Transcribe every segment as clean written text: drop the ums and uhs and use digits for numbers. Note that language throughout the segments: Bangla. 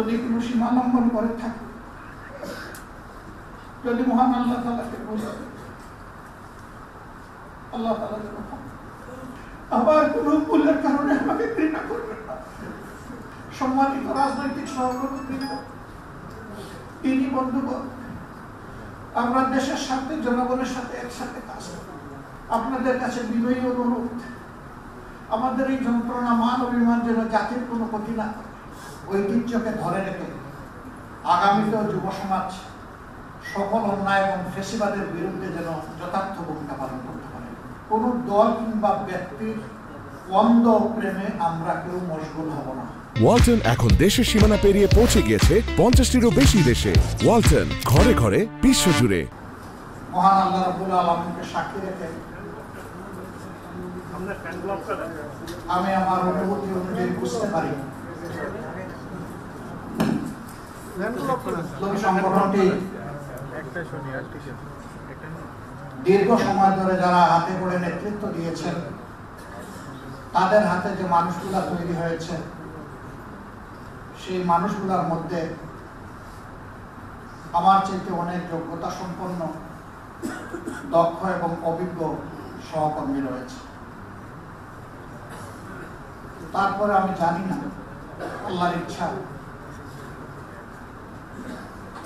যদি কোনো সীমা লঙ্ঘন করে থাকে, যদি মহান আল্লাহ তাআলাকে বলে আল্লাহ তাআলা যেন আবার কোনো ভুলের কারণে আমাকে ঘৃণা করবেন না। সম্মানিত রাজনৈতিক সহকর্মীবৃন্দ, তিনি বন্ধুগণ, আমরা দেশের সাথে জনগণের সাথে একসাথে কাজ করব। আপনাদের কাছে বিনয়ী অনুরোধ, আমাদের এই যন্ত্রণা মান অভিমান যেন জাতির কোনো ক্ষতি না করে, ঐতিহ্যকে ধরে রেখে আগামীতেও যুব সমাজ সকল অন্যায় এবং ফেসিবাদের বিরুদ্ধে যেন যথার্থ ভূমিকা পালন করতে পারে। কোন দল কিংবা ব্যক্তির অন্ধ প্রেমে আমরা কেউ মশগুল হব না। ওয়ালটন এখন দেশের সীমানা পেরিয়ে পৌঁছে গিয়েছে 50টিরও বেশি দেশে। ওয়ালটন, ঘরে ঘরে, বিশ্বজুড়ে। মহান আল্লাহ রাব্বুল আলামিনকে সাক্ষী রেখে আমি আমার অনুভূতি অনুযায়ী বুঝতে পারি সংগঠনটি দীর্ঘ সময় ধরে যারা হাতে করে নেতৃত্ব দিয়েছেন, তাদের হাতে যে মানুষগুলা তৈরি হয়েছে, সেই মানুষগুলার মধ্যে আমার চাইতে অনেক যোগ্যতা সম্পন্ন, দক্ষ এবং অভিজ্ঞ সহকর্মী রয়েছে। তারপরে আমি জানি না আল্লাহর ইচ্ছা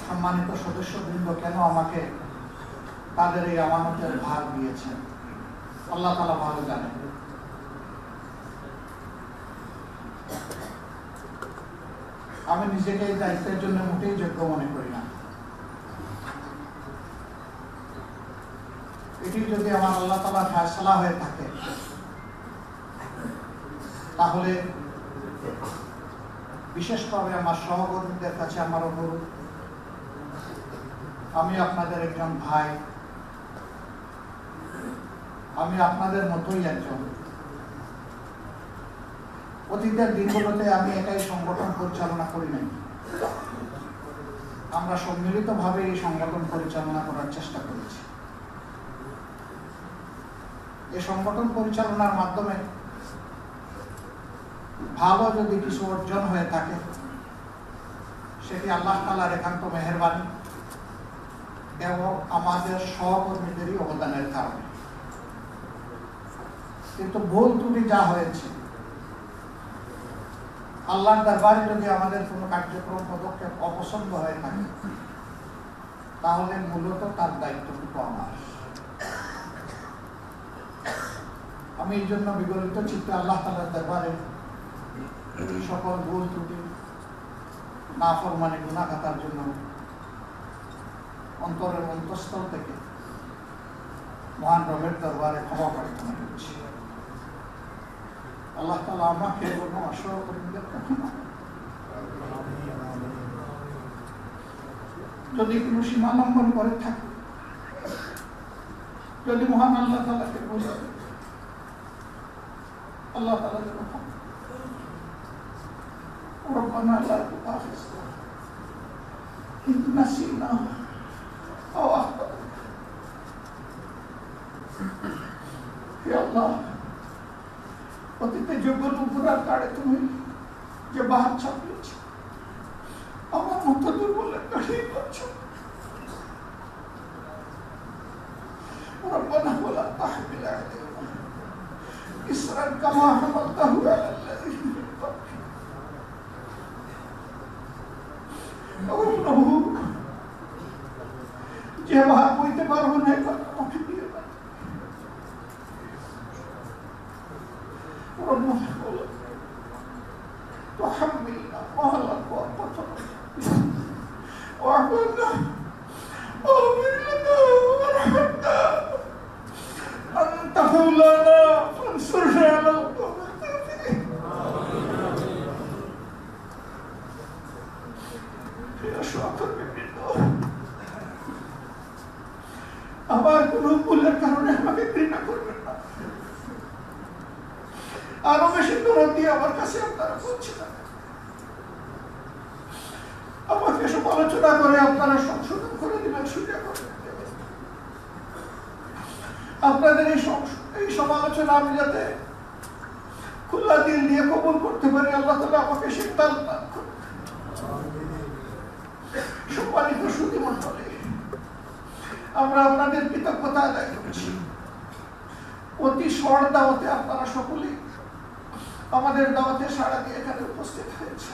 সম্মানিত সদস্যবৃন্দ কেন আমাকে তাদের এই আমানতের ভার দিয়েছেন। আল্লাহ তাআলা ভালো জানেন। আমি নিজেকে এই দায়িত্বের জন্য মোটেই যোগ্য মনে করি না। এটি যদি আমার আল্লাহ তাআলার ফয়সালা হয়ে থাকে, তাহলে বিশেষভাবে আমার সহকর্মীদের কাছে আমার অনুরোধ, আমি আপনাদের একজন ভাই, আমি আপনাদের মতোই একজন। অতীতের দিনগুলোতে আমি একাই সংগঠন পরিচালনা করি নাই, আমরা সম্মিলিতভাবে এই সংগঠন পরিচালনা করার চেষ্টা করেছি। এই সংগঠন পরিচালনার মাধ্যমে ভালো যদি কিছু অর্জন হয়ে থাকে, সেটি আল্লাহ তাআলার একান্ত মেহেরবানি এবং আমাদের সহকর্মীদেরই অবদানের কারণে। কিন্তু ভুল ত্রুটি যা হয়েছে, আল্লাহর দরবারে যদি আমাদের কোনো কার্যক্রম পদক্ষেপ অপছন্দ হয়ে থাকে, তাহলে মূলত তার দায়িত্বটুকু আমার। আমি এই জন্য বিগলিত চিত্তে আল্লাহ তাআলার দরবারে সকল ভুল ত্রুটি, নাফরমানি, গুনাহ খাতার জন্য অন্তরের অন্তঃস্থল থেকে মহান রবের দরবারে ক্ষমা প্রার্থনা করছি। আল্লাহ তাআলা আমাকে এবং আমার সহকর্মীদের যদি কোনো সীমা লঙ্ঘন করে থাকে, যদি মহান আল্লাহ তাআলাকে বলে আল্লাহ তাআলা যেন ربنا لا تؤاخذنا إن نسينا أو أخطأنا يا الله অতীতে যোগ্য উপরার কাড়ে তুমি যে বাহাত ছাপিয়েছ, আমার মতো দুর্বলের কাড়েই করছো। ربنا ولا تحمل علينا إصرا كما حملته على الذين من قبلنا যে ভাব বইতে পারবো না, আমাকে দিয়ে দাও। تحملنا ما لا طاقة لنا واعف عنا واغفر لنا وارحمنا أنت مولانا فانصرنا على القوم الكافرين. আবার কোন ভুলের কারণে আমাকে ঘৃণা করবেন না। আরো বেশি দরদ দিয়ে আমার কাছে আপনারা পৌঁছলেন। আমাকে সব আলোচনা করে আপনারা সংশোধন করে দিবেন, সুযোগ করে দেবেন। আপনাদের এই সমালোচনা আমি যাতে খোলা দিল দিয়ে কবুল করতে পারি, আল্লাহ তাআলা আমাকে সেই দান দান করুন। মন্ডলী, আমরা আপনাদের কৃতজ্ঞতা আদায় করছি। অতি শর্ট দাওয়াতে আপনারা সকলেই আমাদের দাওয়াতে সাড়া দিয়ে এখানে উপস্থিত হয়েছে।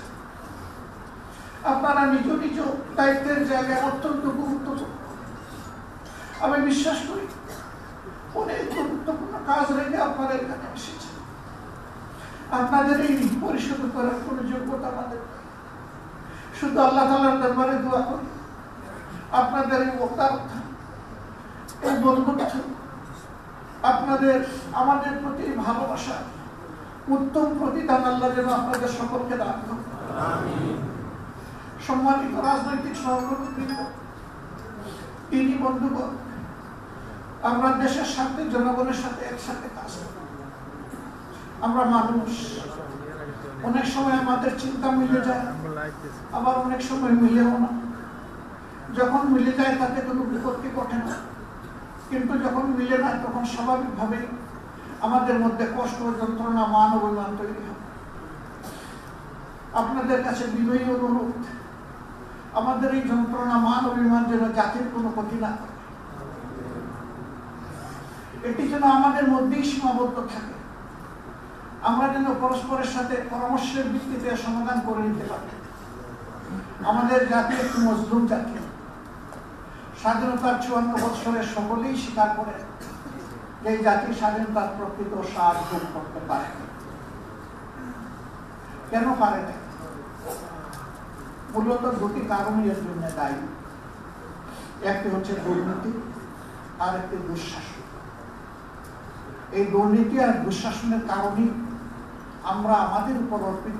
আপনারা নিজ নিজ দায়িত্বের জায়গায় অত্যন্ত গুরুত্বপূর্ণ, আমি বিশ্বাস করি অনেক গুরুত্বপূর্ণ কাজ রেখে আপনারা এখানে এসেছেন। আপনাদের এই পরিশোধ করার কোন যোগ্যতা আমাদের নেই। শুধু আল্লাহ তাআলার দরবারে দোয়া করি আপনাদের এই ওকালত, এই বন্ধুত্ব, আপনাদের আমাদের প্রতি ভালোবাসা উত্তম প্রতিদান আল্লাহ যেন আপনাদের সকলকে দান করেন। সম্মানিত রাজনৈতিক সহকর্মীবৃন্দ, তিনি বন্ধুগণ, আমরা দেশের সাথে জনগণের সাথে একসাথে কাজ করি। আমরা মানুষ, অনেক সময় আমাদের চিন্তা মিলে যায়, আবার অনেক সময় মিলেও না। যখন মিলে যায় তাতে কোনো বিপত্তি ঘটে না, কিন্তু যখন মিলে না তখন স্বাভাবিকভাবেই আমাদের মধ্যে কষ্ট, যন্ত্রণা, মান অভিমান তৈরি হয়। আপনাদের কাছে বিনয়ী অনুরোধ, আমাদের এই যন্ত্রণা, মান অভিমান যেন জাতির কোনো ক্ষতি না করে, এটি যেন আমাদের মধ্যেই সীমাবদ্ধ থাকে। আমরা যেন পরস্পরের সাথে পরামর্শের ভিত্তিতে সমাধান করে নিতে পারি। আমাদের জাতি একটি মজলুম জাতি। স্বাধীনতার 54 বছরের সকলেই স্বীকার করে এই জাতি স্বাধীনতার প্রকৃত স্বাদ ভোগ করতে পারে। কেন পারে না? মূলত দুটি কারণই এর জন্য দায়ী। একটি হচ্ছে দুর্নীতি, আর একটি দুঃশাসন। এই দুর্নীতি আর দুঃশাসনের কারণেই আমরা আমাদের উপর অর্পিত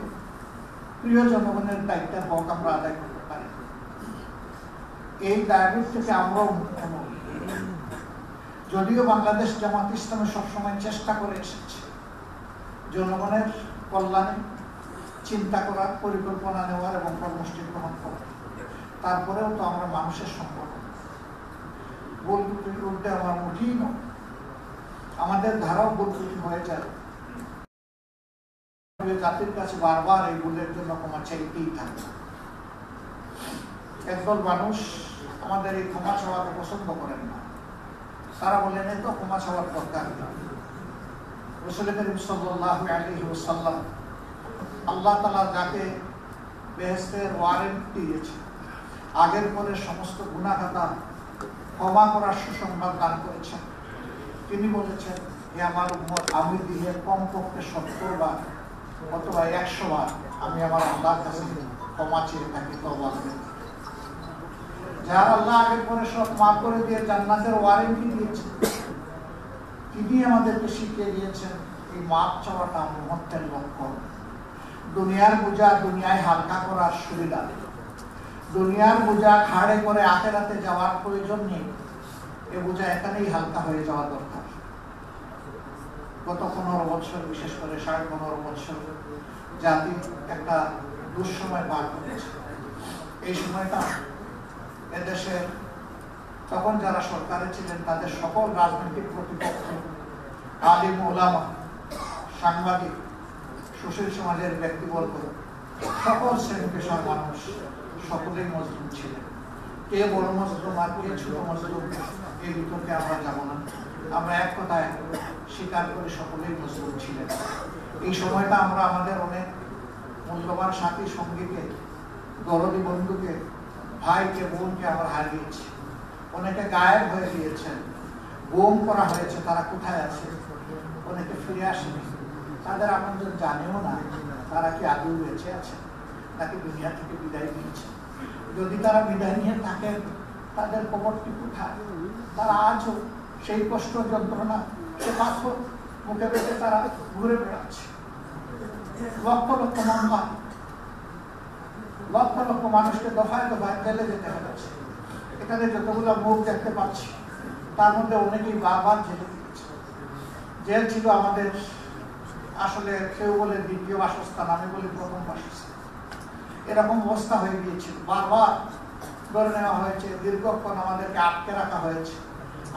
প্রিয় জনগণের দায়িত্বের হক আমরা আদায় করতে পারি। এই দায়িত্ব থেকে আমরাও মুক্ত নই। যদিও বাংলাদেশ জামাত ইসলামী সবসময় চেষ্টা করে এসেছে জনগণের কল্যাণে চিন্তা করার, পরিকল্পনা নেওয়ার এবং কর্মসূচি গ্রহণ করার, তারপরেও তো আমরা মানুষের সম্পর্ক ভুল ত্রুটি করতে আমার মোটেই নয়। আমাদের ধারাও ভুল ত্রুটি হয়ে যায়। জাতির কাছে বারবার এই ভুলের জন্য ক্ষমা চাইতেই থাকে। একদল মানুষ আমাদের এই ক্ষমা চাওয়াকে পছন্দ করেন না। তারা বলেন এত ক্ষমা চাওয়ার দরকার নেই। রাসূল করিম সাল্লাল্লাহু আলাইহি ওয়াসাল্লাম আল্লাহ তাআলা যাকে বেহেশতের ওয়ারেন্ট দিয়েছে, আগের পরে সমস্ত গুনাহ খাতা ক্ষমা করার সুসংবাদ দান করেছেন। তিনি বলেছেন, হে আমার উম্মত, আমি দিনে কমপক্ষে 70 বার অথবা 100 বার আমি আমার আল্লাহর কাছে ক্ষমা চেয়ে থাকি, তওবা করি। যার আল্লাহ আগের পরে সব মাফ করে দিয়ে জান্নাতের ওয়ারেন্টি দিয়েছেন, তিনি আমাদেরকে শিখিয়ে দিয়েছেন এই মাফ চাওয়াটা মুহূর্তের লক্ষণ। দুনিয়ার বোঝা দুনিয়ায় হালকা করার সুবিধা, দুনিয়ার বোঝা ঘাড়ে করে আখিরাতে যাওয়ার প্রয়োজন নেই। এ বোঝা এখানেই হালকা হয়ে যাওয়া দরকার। গত 15 বছর, বিশেষ করে 15.5 বছর জাতি একটা দুঃসময় পার করেছে। এই সময়টা এদেশের তখন যারা সরকারে ছিলেন তাদের সকল রাজনৈতিক প্রতিপক্ষ, আলিম ওলামা, সাংবাদিক, সুশীল সমাজের ব্যক্তিবর্গ, সকল শ্রেণী পেশার মানুষ সকলেই মজলুম ছিলেন। কে বড় মজলুম আর কে ছোট মজলুম এই বিতর্কে আমরা যাব না। আমরা এক কথায় স্বীকার করে সকলেই মজলুম ছিলেন। এই সময়টা আমরা আমাদের অনেক মূল্যবান সাথী সঙ্গীকে, দরদি বন্ধুকে, ভাইকে, বোনকে আমরা হারিয়েছি। অনেকে গায়েব হয়ে গিয়েছেন, গুম করা হয়েছে, তারা কোথায় আছে? অনেকে ফিরে আসেনি। তাদের আপনজন জানেও না তারা কি আদৌ বেঁচে আছে নাকি দুনিয়া থেকে বিদায় নিয়েছে। যদি তারা বিদায় নিয়ে থাকেন, তাদের কবরটি কোথায়? তারা আজও সেই কষ্ট, যন্ত্রণা, সে পাথর মুখে বেঁধে তারা ঘুরে বেড়াচ্ছে। লক্ষ লক্ষ মামলা, লক্ষ লক্ষ মানুষকে দফায় দফায় জেলে যেতে হচ্ছে। এখানে যতগুলো মুখ দেখতে পাচ্ছি তার মধ্যে অনেকেই বারবার জেলে গিয়েছে। জেল ছিল আমাদের আসলে কেউ বলে দ্বিতীয় বাসস্থান, আমি বলি প্রথম বাসস্থান। এরকম অবস্থা হয়ে গিয়েছিল। বারবার ধরে নেওয়া হয়েছে, দীর্ঘক্ষণ আমাদেরকে আটকে রাখা হয়েছে।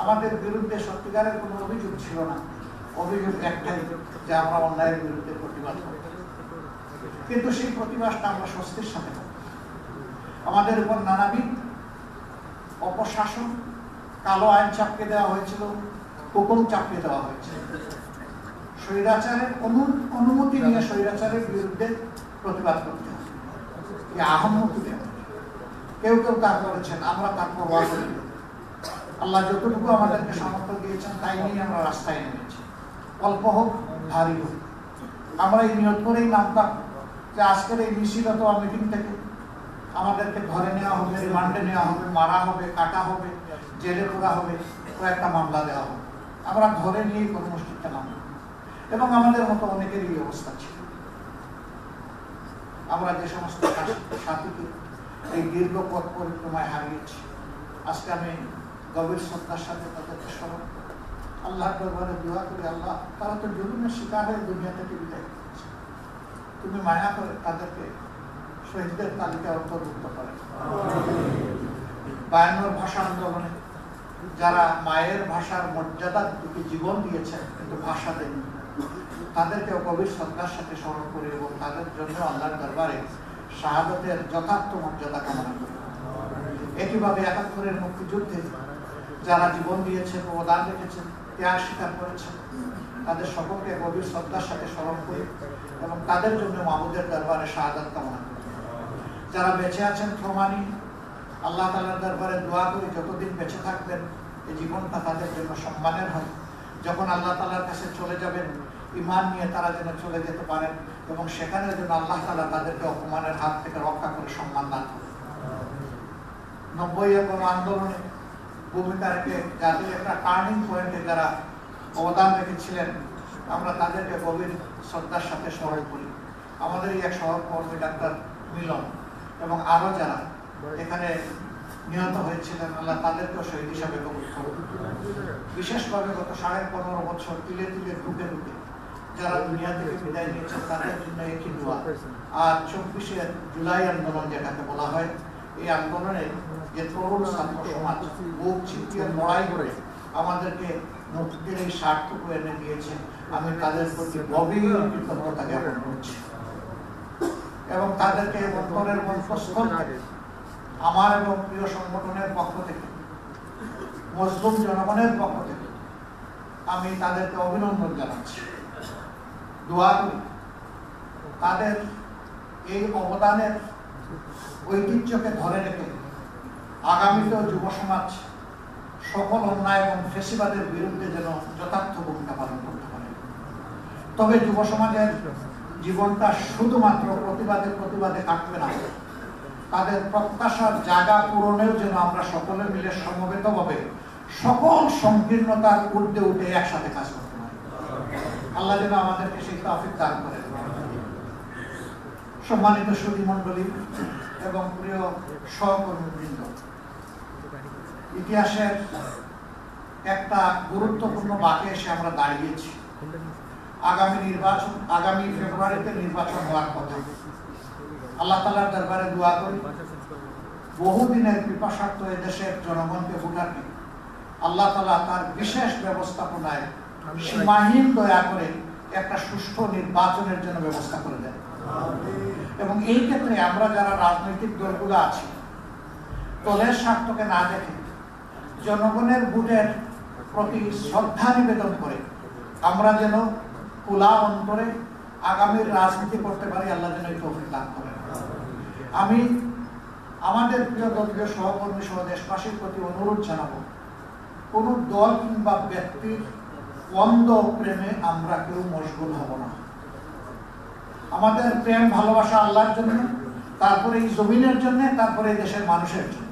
আমাদের বিরুদ্ধে সত্যিকারের কোনো অভিযোগ ছিল না। অভিযোগ একটাই যে আমরা অন্যায়ের বিরুদ্ধে প্রতিবাদ করি। কিন্তু সেই প্রতিবাদটা আমরা স্বস্তির সাথে করি। আমাদের উপর নানাবিধ অপশাসন, কালো আইন চাপিয়ে দেওয়া হয়েছিল, হুকুম চাপিয়ে দেওয়া হয়েছিল। স্বৈরাচারের অনুমতি নিয়ে স্বৈরাচারের বিরুদ্ধে প্রতিবাদ করতে হবে, আহম্মতি দেওয়া। কেউ কেউ তা করেছেন, আমরা তার পরোয়া করি। আল্লাহ যতটুকু আমাদেরকে সামর্থ্য দিয়েছেন তাই নিয়ে আমরা রাস্তায় নেমেছি, অল্প হোক ভারী হোক। আমরা এই নিয়ত করেই নামতাম যে আজকের এই মিছিল অথবা মিটিং থেকে আমাদেরকে ধরে নেওয়া হবে, রিমান্ডে নেওয়া হবে, মারা হবে, কাটা হবে, জেলে পোড়া হবে, কয়েকটা মামলা দেওয়া হবে। আমরা ধরে নিয়েই কর্মসূচিতে নামব এবং আমাদের মতো অনেকেরই অবস্থা ছিল। আমরা যে সমস্ত সাথীকে এই দীর্ঘ পথ পরিক্রমায় হারিয়েছি, আজকে আমি গভীর শ্রদ্ধার সাথে তাদেরকে স্মরণ করি। আল্লাহর দরবারে দোয়া করি, আল্লাহ তারা তো জুলুমের শিকার হয়ে দুনিয়া থেকে বিদায় করেছে, তুমি মায়া করে তাদেরকে শহীদদের তালিকায় অন্তর্ভুক্ত করে। 52 ভাষা আন্দোলনে যারা মায়ের ভাষার মর্যাদার দিকে জীবন দিয়েছেন কিন্তু ভাষা দেননি, তাদেরকেও গভীর শ্রদ্ধার সাথে স্মরণ করি এবং তাদের জন্য আল্লাহর দরবারে শাহাদাতের যথার্থ মর্যাদা কামনা করি। একইভাবে 71-এর মুক্তিযুদ্ধে যারা জীবন দিয়েছেন, অবদান রেখেছেন, ত্যাগ স্বীকার করেছেন, তাদের সকলকে গভীর শ্রদ্ধার সাথে স্মরণ করি এবং তাদের জন্য মাহমুদের দরবারে শাহাদাত কামনা করি। যারা বেঁচে আছেন প্রমাণী, আল্লাহ তাআলার দরবারে দোয়া করি যতদিন বেঁচে থাকবেন এই জীবনটা তাদের জন্য সম্মানের হয়। যখন আল্লাহ তাআলার কাছে চলে যাবেন ঈমান নিয়ে তারা যেন চলে যেতে পারেন এবং সেখানে যেন আল্লাহ তাআলা তাদেরকে অপমানের হাত থেকে রক্ষা করে সম্মান দান করেন। 90 আন্দোলনে ভূমিকা রেখে যাদের একটা টার্নিং পয়েন্টে যারা অবদান রেখেছিলেন, আমরা তাদেরকে গভীর শ্রদ্ধার সাথে স্মরণ করি। আমাদেরই এক সহকর্মী ডাক্তার মিলন এবং আরো যারা এখানে নিহত হয়েছিলেন, আল্লাহ তাদেরকেও শহীদ হিসাবে কবুল করুন। বিশেষভাবে গত 15.5 বছর তিলে তিলে ঢুকে ঢুকে যারা দুনিয়া থেকে বিদায় নিয়েছেন তাদের জন্য একই দোয়া। আর 24 জুলাই আন্দোলন যেটাকে বলা হয়, এই আন্দোলনে যে তরুণ ছাত্র সমাজ বুক চিতিয়ে লড়াই করে আমাদেরকে মুক্তির এই স্বার্থটুকু এনে দিয়েছে, আমি তাদের প্রতি গভীর কৃতজ্ঞতা জ্ঞাপন করছি এবং তাদেরকে অন্তরের মধ্যস্থল থেকে আমার এবং প্রিয় সংগঠনের পক্ষ থেকে, মজলুম জনগণের পক্ষ থেকে আমি তাদেরকে অভিনন্দন জানাচ্ছি। দোয়া করি তাদের এই অবদানের ঐতিহ্যকে ধরে রেখে আগামীতেও যুব সমাজ সকল অন্যায় এবং ফ্যাসিবাদের বিরুদ্ধে যেন যথার্থ ভূমিকা পালন করতে পারে। তবে যুব সমাজের জীবনটা শুধুমাত্র প্রতিবাদে কাটবে না, তাদের প্রত্যাশার জায়গা পূরণেও যেন আমরা সকলে মিলে সমবেতভাবে সকল সংকীর্ণতার ঊর্ধ্বে উঠে একসাথে কাজ করতে পারি। আল্লাহ যেন আমাদেরকে সেই তৌফিক দান করেন। সম্মানিত সুধী মণ্ডলী এবং প্রিয় সহকর্মীবৃন্দ, ইতিহাসের একটা গুরুত্বপূর্ণ বাঁকে এসে আমরা দাঁড়িয়েছি। আগামী ফেব্রুয়ারিতে নির্বাচন হওয়ার কথা। আল্লাহ তাআলার দরবারে দোয়া করি বহুদিনের পিপাসার্থ এদেশের জনগণকে ভোটারকে আল্লাহ তাআলা তার বিশেষ ব্যবস্থাপনায় সীমাহীন দয়া করে একটা সুষ্ঠু নির্বাচনের জন্য ব্যবস্থা করে দেন এবং এই ক্ষেত্রে আমরা যারা রাজনৈতিক দলগুলো আছি, দলের স্বার্থকে না দেখে জনগণের ভোটের প্রতি শ্রদ্ধা নিবেদন করে আমরা যেন খোলা অন্তরে আগামীর রাজনীতি করতে পারি। আল্লাহ যেন এই তৌফিক দান করেন। আমি আমাদের প্রিয় দলীয় সহকর্মী সহ দেশবাসীর প্রতি অনুরোধ জানাবো, কোন দল কিংবা ব্যক্তির অন্ধ প্রেমে আমরা কেউ মশগুল হব না। আমাদের প্রেম ভালোবাসা আল্লাহর জন্য, তারপরে এই জমিনের জন্য, তারপরে এই দেশের মানুষের জন্য।